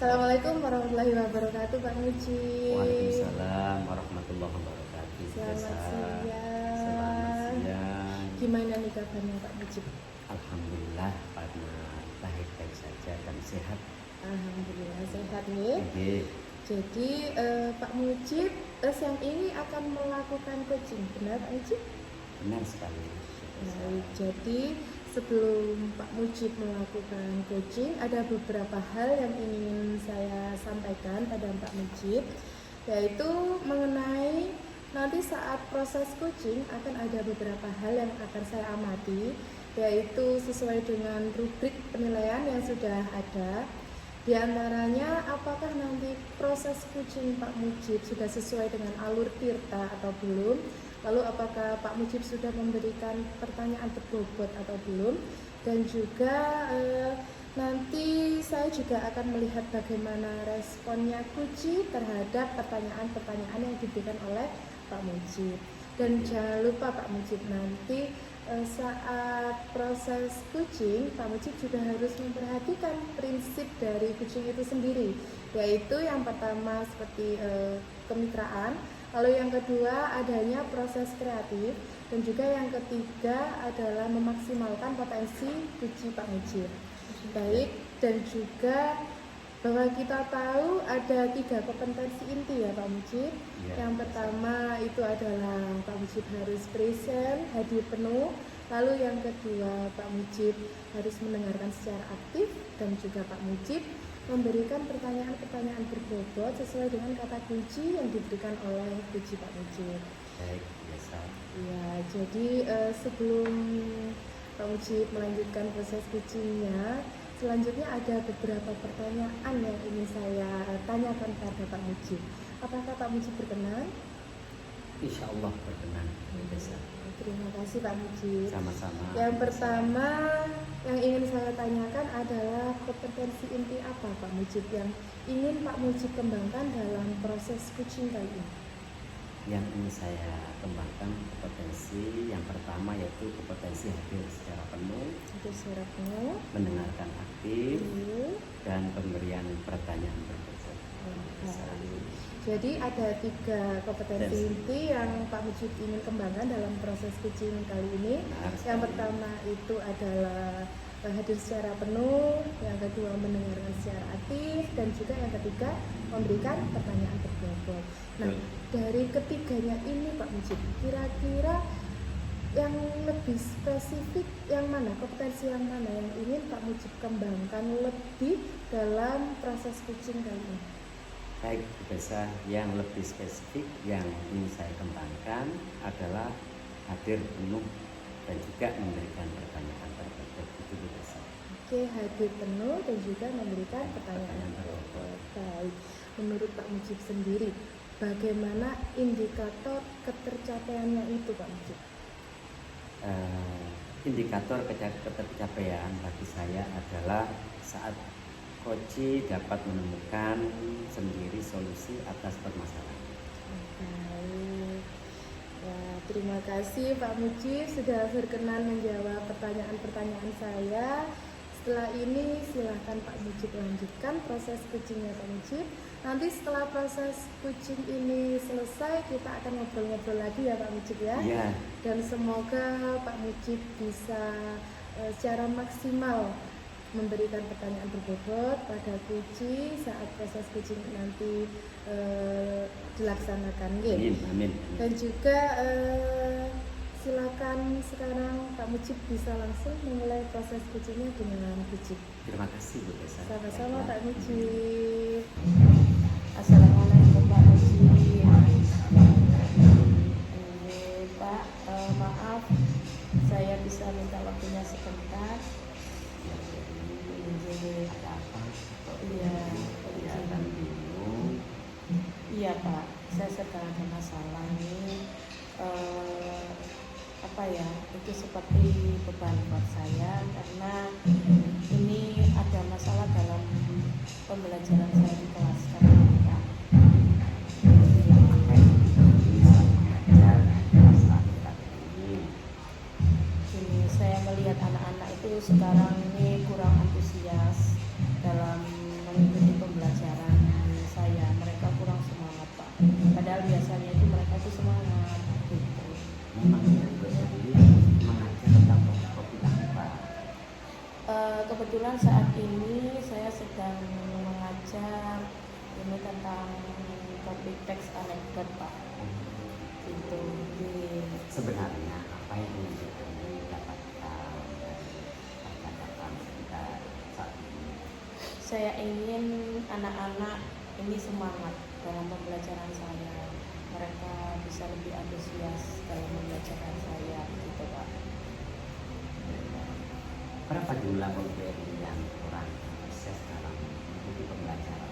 Assalamualaikum warahmatullahi wabarakatuh, Pak Muji. Waalaikumsalam warahmatullahi wabarakatuh. Selamat siang. Selamat siang. Gimana nih kabarnya Pak Muji? Alhamdulillah pada baik-baik saja dan sehat. Alhamdulillah sehat nih. Oke. Jadi Pak Mujib siang ini akan melakukan coaching, benar Pak Mujib? Benar sekali. Baik, jadi sebelum Pak Mujib melakukan coaching, ada beberapa hal yang ingin saya sampaikan pada Pak Mujib, yaitu mengenai nanti saat proses coaching akan ada beberapa hal yang akan saya amati, yaitu sesuai dengan rubrik penilaian yang sudah ada. Di antaranya, apakah nanti proses coaching Pak Mujib sudah sesuai dengan alur tirta atau belum? Lalu apakah Pak Mujib sudah memberikan pertanyaan berbobot atau belum? Dan juga nanti saya juga akan melihat bagaimana responnya Kuci terhadap pertanyaan-pertanyaan yang diberikan oleh Pak Mujib. Dan jangan lupa Pak Mujib, nanti saat proses coaching, Pak Mujib juga harus memperhatikan prinsip dari coaching itu sendiri, yaitu yang pertama seperti kemitraan, lalu yang kedua adanya proses kreatif, dan juga yang ketiga adalah memaksimalkan potensi coaching Pak Mujib. Baik, dan juga bahwa kita tahu ada 3 kompetensi inti ya Pak Mujib. Ya. Yang pertama itu adalah Pak Mujib harus present, hadir penuh. Lalu yang kedua Pak Mujib harus mendengarkan secara aktif, dan juga Pak Mujib memberikan pertanyaan-pertanyaan berbobot sesuai dengan kata kunci yang diberikan oleh kunci Pak Mujib. Baik, biasa. Ya, jadi sebelum Pak Mujib melanjutkan proses coachingnya, selanjutnya ada beberapa pertanyaan yang ingin saya tanyakan pada Pak Mujib. Apakah Pak Mujib berkenan? Insya Allah berkenan. Biasa. Terima kasih Pak Mujib. Sama-sama. Yang pertama yang ingin saya tanyakan adalah kompetensi inti apa Pak Mujib yang ingin Pak Mujib kembangkan dalam proses coaching kali ini? Yang ingin saya kembangkan kompetensi yang pertama yaitu kompetensi hadir secara penuh, mendengarkan aktif, dan pemberian pertanyaan berbobot. Jadi ada 3 kompetensi inti yang Pak Mujib ingin kembangkan dalam proses coaching kali ini. Yang pertama itu adalah hadir secara penuh, yang kedua mendengarkan secara aktif, dan juga yang ketiga memberikan pertanyaan berbobot. Nah, dari ketiganya ini Pak Mujib, kira-kira yang lebih spesifik yang mana, kompetensi yang mana yang ingin Pak Mujib kembangkan lebih dalam proses coaching kali ini? Baik, biasa yang lebih spesifik yang ingin saya kembangkan adalah hadir penuh dan juga memberikan pertanyaan berbobot. Itu biasa. Oke, hadir penuh dan juga memberikan pertanyaan berbobot. Baik, menurut Pak Mujib sendiri, bagaimana indikator ketercapaiannya itu Pak Mujib? Indikator ketercapaian bagi saya adalah saat coach dapat menemukan sendiri solusi atas permasalahan. Baik. Ya, terima kasih Pak Mujib sudah berkenan menjawab pertanyaan-pertanyaan saya. Setelah ini silahkan Pak Mujib lanjutkan proses coachingnya Pak Mujib. Nanti setelah proses coaching ini selesai, kita akan ngobrol-ngobrol lagi ya Pak Mujib ya. Ya. Dan semoga Pak Mujib bisa secara maksimal memberikan pertanyaan berbobot pada kunci saat proses coaching nanti dilaksanakan. Amin, amin. Dan juga silakan sekarang Pak Mujib bisa langsung memulai proses coachingnya dengan Mujib. Terima kasih Bu Desa. Sama-sama Pak Mujib. Assalamualaikum Pak Mujib. Pak, maaf saya bisa minta waktunya sebentar. Ada apa? Iya, Kelihatan bingung. Iya Pak, saya sedang ada masalah ini. Itu seperti beban buat saya karena ini ada masalah dalam pembelajaran saya di kelas sekarang Pak. Ini saya melihat anak-anak itu sekarang ini kurang antusias dalam mengikuti pembelajaran kebetulan saat ini saya sedang mengajar ini tentang topik teks anekdot Pak. Gitu. Sebenarnya apa yang ingin didapatkan dari percakapan kita saat ini? Saya ingin anak-anak ini semangat dalam pembelajaran saya. Mereka bisa lebih antusias dalam pembelajaran saya, gitu Pak. Berapa jumlah pemberi yang kurang sukses dalam mengikuti pembelajaran?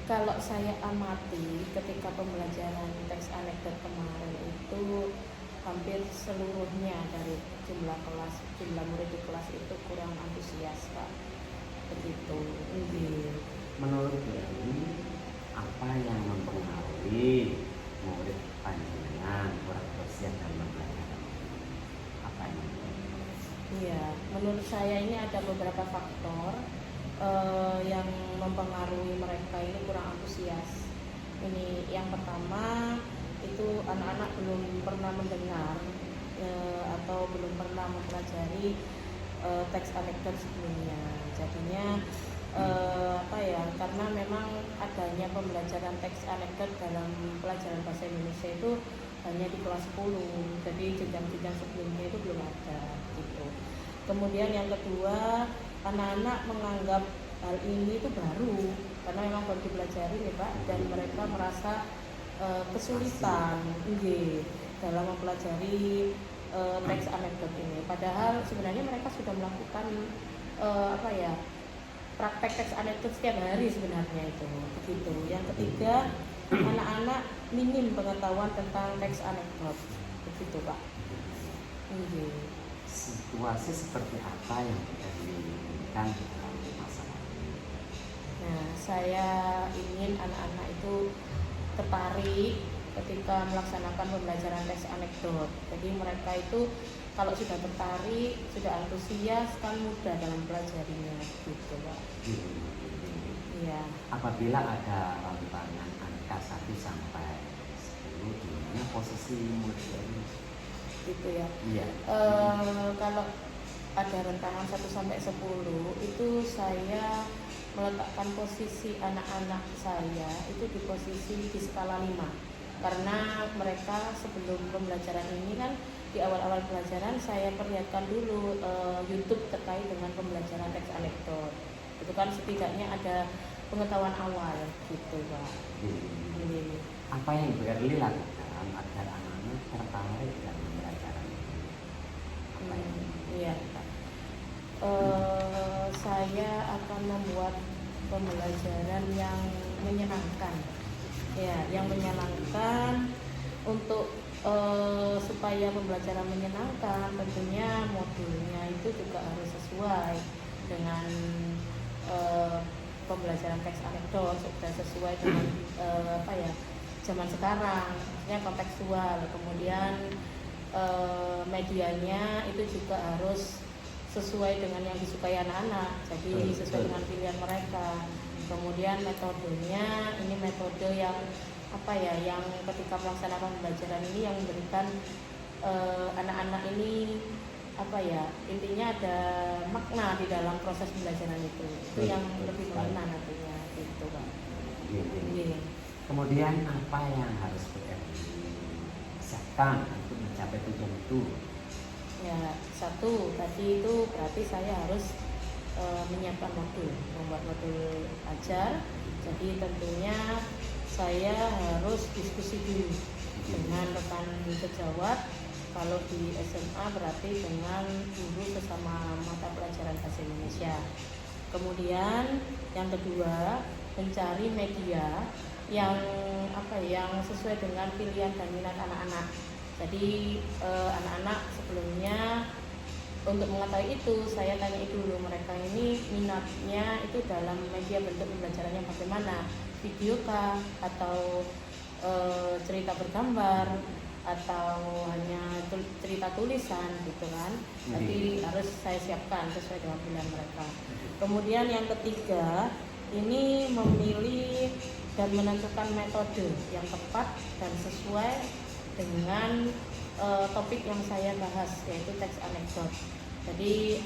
Kalau saya amati ketika pembelajaran teks anekdot kemarin itu hampir seluruhnya dari jumlah murid di kelas itu kurang antusias Pak. Begitu. Menurut Dewi, apa yang mempengaruhi murid panjenengan kurang antusias dalam pembelajaran? Apa yang mempengaruhi? Iya, menurut saya ini ada beberapa faktor yang mempengaruhi mereka ini kurang antusias. Ini yang pertama itu anak-anak belum pernah mendengar atau belum pernah mempelajari teks anekdot sebelumnya. Jadinya karena memang adanya pembelajaran teks anekdot dalam pelajaran bahasa Indonesia itu hanya di kelas 10, jadi jenjang-jenjang sebelumnya itu belum ada gitu. Kemudian yang kedua, anak-anak menganggap hal ini itu baru karena memang baru dipelajari nih Pak, dan mereka merasa kesulitan dalam mempelajari teks anekdot ini. Padahal sebenarnya mereka sudah melakukan praktek teks anekdot setiap hari sebenarnya itu. Begitu. Yang ketiga, anak-anak minim pengetahuan tentang teks anekdot. Begitu Pak. Situasi seperti apa yang kita inginkan dalam masalah ini? Nah, saya ingin anak-anak itu tertarik ketika melaksanakan pembelajaran teks anekdot. Jadi mereka itu kalau sudah tertarik, sudah antusias, kan mudah dalam pelajarinya, gitu Pak. Iya. Apabila ada rantangan angka 1 sampai 10, di mana posisi murid ini? Gitu ya. Iya. Kalau ada rentangan 1 sampai 10 itu saya meletakkan posisi anak-anak saya itu di posisi di skala 5, karena mereka sebelum pembelajaran ini kan di awal-awal pelajaran saya perlihatkan dulu YouTube terkait dengan pembelajaran teks anekdot. Itu kan setidaknya ada pengetahuan awal gitu Pak. Apa yang Berli lakukan agar anak-anak tertarik dalam pembelajaran ini? Apa yang Iya. Saya akan membuat pembelajaran yang menyenangkan, ya, yang menyenangkan. Untuk supaya pembelajaran menyenangkan, tentunya modulnya itu juga harus sesuai dengan pembelajaran teks anekdot, sudah sesuai dengan zaman sekarang, maksudnya kontekstual. Kemudian medianya itu juga harus sesuai dengan yang disukai anak-anak, jadi sesuai dengan pilihan mereka. Kemudian metodenya, ini metode yang yang ketika melaksanakan pembelajaran ini yang memberikan anak-anak ini intinya ada makna di dalam proses pembelajaran itu yang lebih mengena nantinya, gitu Pak. Kemudian apa yang harus siapkan untuk mencapai tujuan itu? Ya, satu tadi itu berarti saya harus menyiapkan modul, membuat modul ajar. Jadi tentunya saya harus diskusi dulu dengan rekan sejawat. Kalau di SMA berarti dengan guru sesama mata pelajaran bahasa Indonesia. Kemudian yang kedua, mencari media yang yang sesuai dengan pilihan dan minat anak-anak. Jadi anak-anak sebelumnya untuk mengetahui itu saya tanya dulu mereka ini minatnya itu dalam media bentuk pembelajarannya bagaimana, video kah atau cerita bergambar atau hanya cerita tulisan gitu kan. Tapi harus saya siapkan sesuai dengan pilihan mereka. Kemudian yang ketiga, ini memilih dan menentukan metode yang tepat dan sesuai dengan topik yang saya bahas, yaitu teks anekdot. Jadi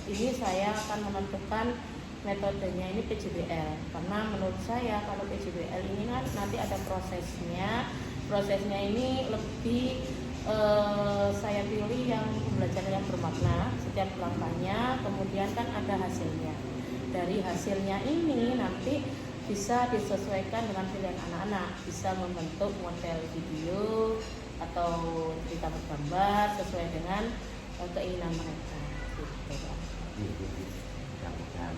ini saya akan menentukan metodenya ini PJBL, karena menurut saya kalau PJBL ini kan nanti ada prosesnya ini lebih saya pilih yang pembelajaran yang bermakna setiap langkahnya, kemudian kan ada hasilnya. Dari hasilnya ini nanti bisa disesuaikan dengan pilihan anak-anak, bisa membentuk model video atau cerita bergambar sesuai dengan keinginan mereka gitu, Pak. Mudah-mudahan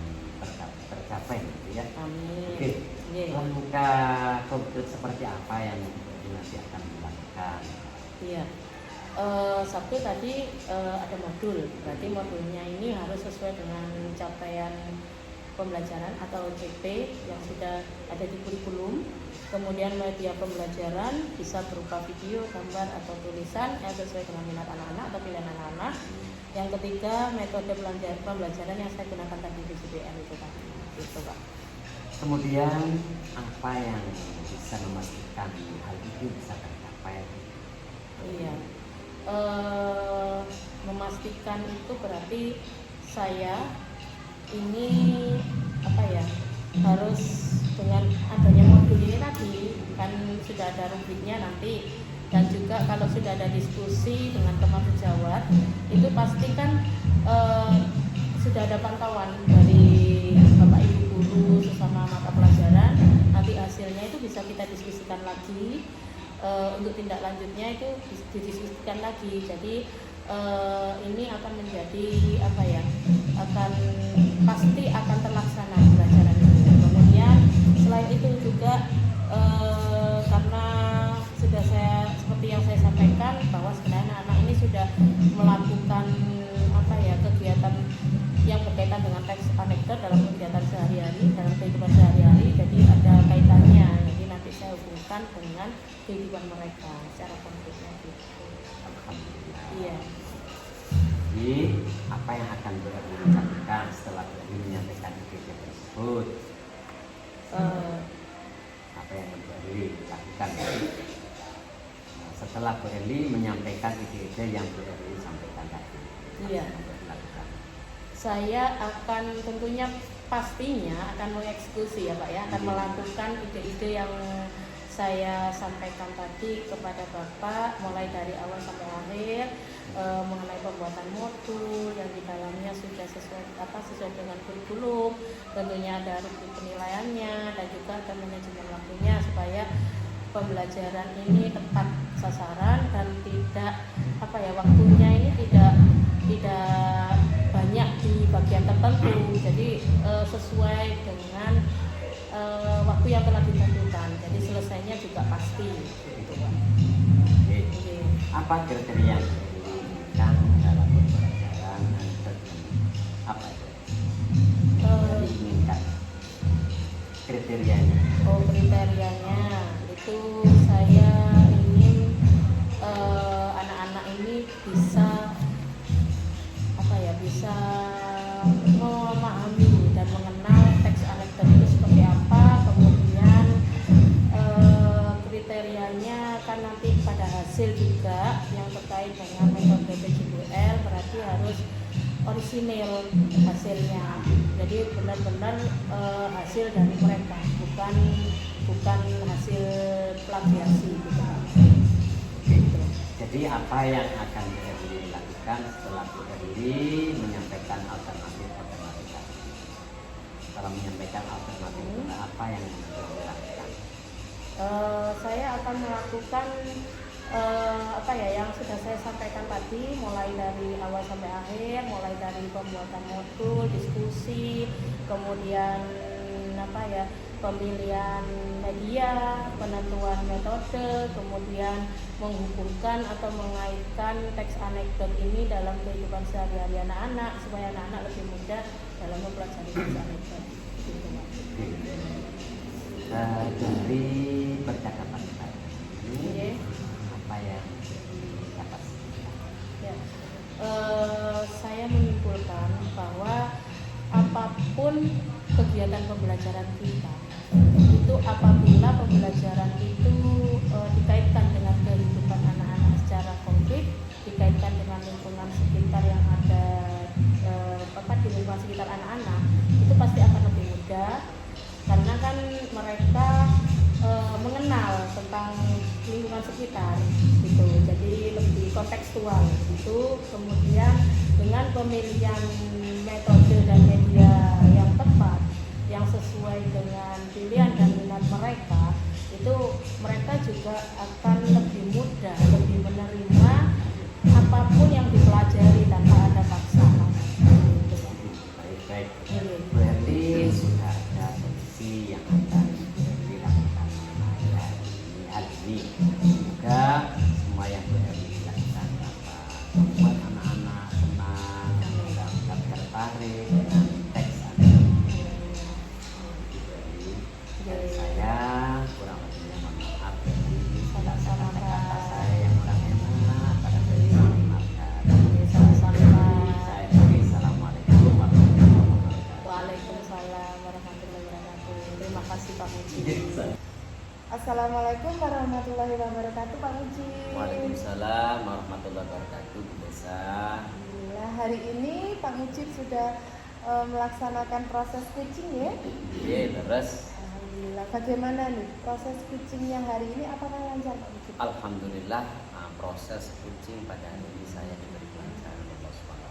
tercapai gitu ya. Amin. Oke. Iya. Langkah konkret seperti apa yang nanti akan dilakukan? Iya. Satu tadi ada modul, berarti modulnya ini harus sesuai dengan capaian pembelajaran atau CP yang sudah ada di kurikulum. Kemudian media pembelajaran bisa berupa video, gambar atau tulisan yang sesuai dengan minat anak-anak atau pilihan anak-anak. Yang ketiga, metode pembelajaran yang saya gunakan tadi di PJBL itu tadi. Itu, Pak. Kemudian apa yang bisa memastikan hal itu bisa tercapai? Iya. Memastikan itu berarti saya ini harus dengan adanya modul ini tadi kan sudah ada rubriknya nanti, dan juga kalau sudah ada diskusi dengan teman sejawat itu pasti kan sudah ada pantauan dari Bapak Ibu guru sesama mata pelajaran, nanti hasilnya itu bisa kita diskusikan lagi. Untuk tindak lanjutnya itu didiskusikan lagi. Jadi ini akan menjadi pasti akan terlaksana pelajaran itu. Kemudian selain itu juga karena sudah seperti yang saya sampaikan bahwa sebenarnya anak ini sudah melakukan kegiatan yang berkaitan dengan teks anekdot dalam kegiatan sehari-hari, dalam kehidupan sehari-hari, jadi ada kaitannya. Jadi nanti saya hubungkan dengan kehidupan mereka secara konkretnya gitu. Alhamdulillah. Iya. Jadi apa yang akan dilakukan setelah menyampaikan ide tersebut? Apa yang dilakukan? Setelah Bu Erli menyampaikan ide-ide yang Bu Erli sampaikan tadi. Iya. Saya akan tentunya pastinya akan mengeksekusi ya Pak ya, akan melakukan ide-ide yang saya sampaikan tadi kepada Bapak mulai dari awal sampai akhir, mengenai pembuatan modul yang di dalamnya sudah sesuai dengan kurikulum, tentunya ada rubrik penilaiannya dan juga ada manajemen waktunya supaya pembelajaran ini tepat sasaran dan tidak waktunya ini tidak banyak di bagian tertentu, jadi sesuai dengan waktu yang telah ditentukan, jadi selesainya juga pasti gitu, Pak. Oke. Apa kriteria yang diinginkan dalam pembelajaran apa itu? Diinginkan kriterianya. Kriterianya itu saya ingin anak-anak ini bisa memahami dan mengenal teks anekdot itu seperti apa. Kemudian kriterianya kan nanti pada hasil juga yang terkait dengan metode PJBL berarti harus orisinil hasilnya, jadi benar-benar hasil dari mereka, bukan hasil plagiasi gitu. Jadi apa yang akan dilakukan setelah Bu Erli menyampaikan alternatif tadi? Kalau menyampaikan alternatif apa yang dilakukan? Saya akan melakukan yang sudah saya sampaikan tadi, mulai dari awal sampai akhir, mulai dari pembuatan modul, diskusi, kemudian pemilihan media, penentuan metode, kemudian menghubungkan atau mengaitkan teks anekdot ini dalam kehidupan sehari-hari anak-anak supaya anak-anak lebih mudah dalam mempelajari teks anekdot. Dari percakapan ini, apa yang dapat? Ya, saya menyimpulkan bahwa apapun kegiatan pembelajaran kita itu apabila pembelajaran itu dikaitkan dengan kehidupan anak-anak secara konkret, dikaitkan dengan lingkungan sekitar yang ada di lingkungan sekitar anak-anak itu pasti akan lebih mudah, karena kan mereka mengenal tentang lingkungan sekitar gitu, jadi lebih kontekstual gitu. Kemudian dengan pemilihan metode dan media yang tepat, yang sesuai dengan pilihan dan minat mereka, itu mereka juga akan lebih mudah, lebih menerima apapun yang dipelajari tanpa ada paksaan. Baik. Iya. Berarti sudah ada solusi yang akan dilakukan Maya ini hari ini. Semoga semua yang dilakukan dapat membuat anak-anak senang, dapat tertarik dengan teks dari saya. Kurang lebihnya mohon maaf dari kata-kata saya yang kurang enak, barangkali saya dimaafkan. Sama-sama. Saya beri assalamualaikum warahmatullahi wabarakatuh. Waalaikumsalam warahmatullahi wabarakatuh. Terima kasih Pak Muji. Assalamualaikum warahmatullahi wabarakatuh, Pak Muji. Waalaikumsalam warahmatullahi wabarakatuh. Bu Desa. Alhamdulillah, hari ini Pak Mujib sudah melaksanakan proses kucing ya. Iya, terus. Alhamdulillah. Bagaimana nih proses kucingnya hari ini? Apakah lancar Pak Mujib? Alhamdulillah, proses kucing pada hari ini saya diberi kelancaran Allah SWT.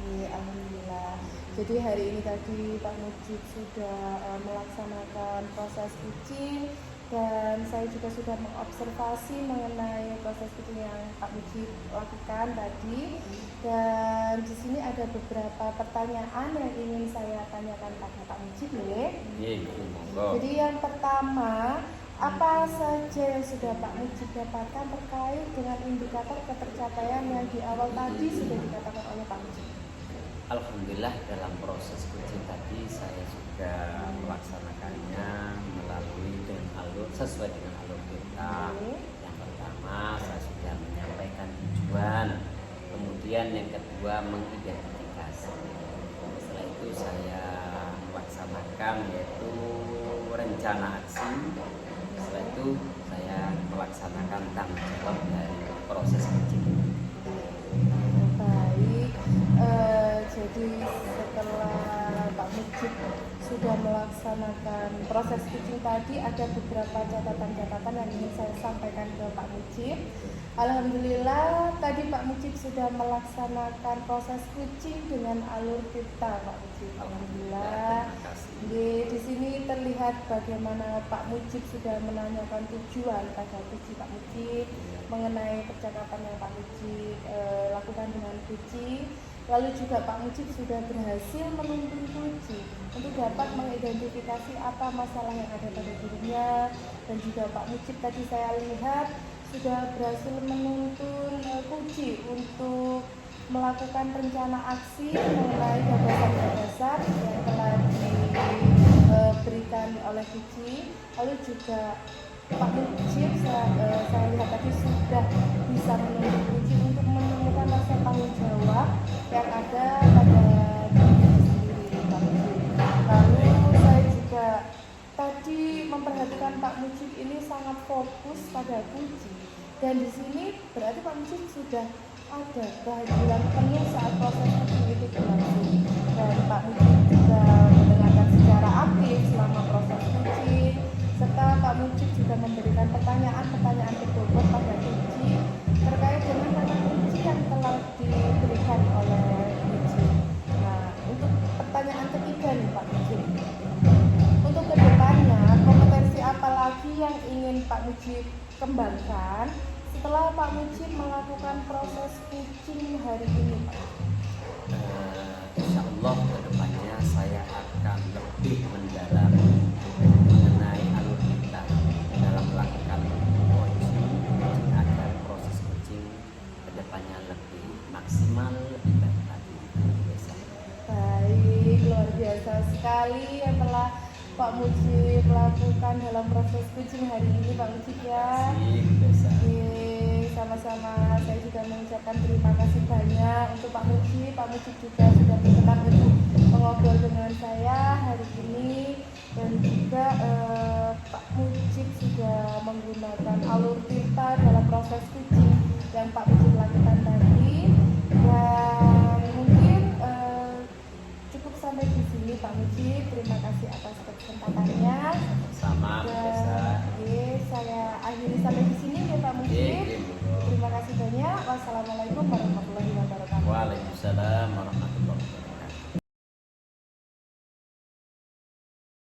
Iya, alhamdulillah. Jadi hari ini tadi Pak Mujib sudah melaksanakan proses kucing, dan saya juga sudah mengobservasi mengenai proses kucing yang Pak Mujib lakukan tadi. Dan di sini ada beberapa pertanyaan yang ingin saya tanyakan pada Pak Mujib nih. Iya, monggo. Jadi yang pertama, apa saja yang sudah Pak Mujib dapatkan terkait dengan indikator ketercapaian yang di awal tadi sudah dikatakan oleh Pak Mujib? Alhamdulillah, dalam proses kucing tadi saya sudah melaksanakannya melalui dengan alur sesuai dengan alur kita. Yang pertama, saya sudah menyampaikan tujuan. Kemudian yang kedua, mengidentifikasi. Setelah itu saya melaksanakan yaitu rencana aksi. Setelah itu saya melaksanakan tanggung jawab dari proses kucing. Baik, jadi setelah Pak Mujib sudah melaksanakan proses kucing tadi, ada beberapa catatan-catatan yang ingin saya sampaikan ke Pak Mujib. Alhamdulillah, tadi Pak Mujib sudah melaksanakan proses kucing dengan alur kita, Pak Mujib. Alhamdulillah. Di sini terlihat bagaimana Pak Mujib sudah menanyakan tujuan pada kucing Pak Mujib, mengenai percakapan yang Pak Mujib lakukan dengan kucing. Lalu juga Pak Mujib sudah berhasil menuntun kucing untuk dapat mengidentifikasi apa masalah yang ada pada dirinya. Dan juga Pak Mujib tadi saya lihat sudah berhasil menuntun kucing untuk melakukan rencana aksi mengenai gagasan-gagasan yang telah diberikan oleh kucing. Lalu juga Pak Mujib saya lihat tadi sudah bisa menuntun kucing untuk menemukan rasa tanggung jawab yang ada pada diri sendiri, Pak Mujib. Lalu saya juga tadi memperhatikan Pak Mujib ini sangat fokus pada kucing, dan di sini berarti Pak Mujib sudah ada kehadiran penuh saat proses kucing itu berlangsung, dan Pak Mujib juga mendengarkan secara aktif selama proses kucing, serta Pak Mujib juga memberikan pertanyaan-pertanyaan berbobot pada kucing terkait dengan nama kunci yang telah diberikan oleh kucing. Nah, untuk pertanyaan ketiga nih Pak Mujib, untuk kedepannya kompetensi apa lagi yang ingin Pak Mujib kembangkan setelah Pak Mujib melakukan proses kucing hari ini, Pak? Insya Allah kedepannya saya akan lebih mendalami mengenai alur kita dalam melakukan coaching agar proses coaching kedepannya lebih maksimal, lebih baik lagi. Baik, luar biasa sekali yang telah Pak Mujib lakukan dalam proses kucing hari ini, Pak Mujib ya. Sama-sama, saya juga mengucapkan terima kasih banyak untuk Pak Mujib. Pak Mujib juga sudah berkenan untuk mengobrol dengan saya hari ini, dan juga Pak Mujib sudah menggunakan alur kita dalam proses kucing yang Pak Mujib lakukan tadi. Dan mungkin cukup kasih atas kesempatannya. Sama biasa. Oke, saya akhiri sampai di sini ya Pak Mujib. Terima kasih banyak. Wassalamualaikum warahmatullahi wabarakatuh. Waalaikumsalam warahmatullahi wabarakatuh.